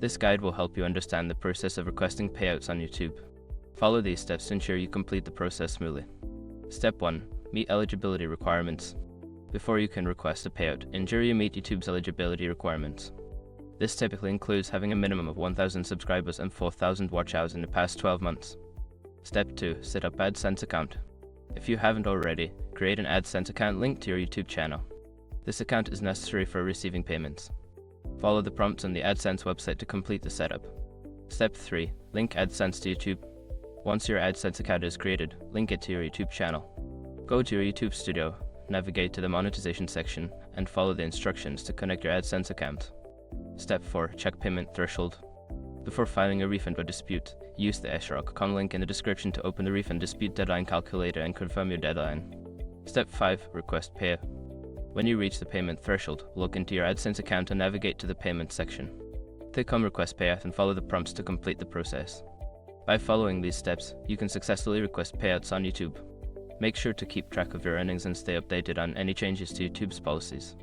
This guide will help you understand the process of requesting payouts on YouTube. Follow these steps to ensure you complete the process smoothly. Step 1. Meet eligibility requirements. Before you can request a payout, ensure you meet YouTube's eligibility requirements. This typically includes having a minimum of 1,000 subscribers and 4,000 watch hours in the past 12 months. Step 2. Set up AdSense account. If you haven't already, create an AdSense account linked to your YouTube channel. This account is necessary for receiving payments. Follow the prompts on the AdSense website to complete the setup. Step 3. Link AdSense to YouTube. Once your AdSense account is created, link it to your YouTube channel. Go to your YouTube studio, navigate to the monetization section, and follow the instructions to connect your AdSense account. Step 4. Check payment threshold. Before filing a refund or dispute, use the srock.com link in the description to open the refund dispute deadline calculator and confirm your deadline. Step 5. Request payout. When you reach the payment threshold, log into your AdSense account and navigate to the payment section. Click on Request Payout and follow the prompts to complete the process. By following these steps, you can successfully request payouts on YouTube. Make sure to keep track of your earnings and stay updated on any changes to YouTube's policies.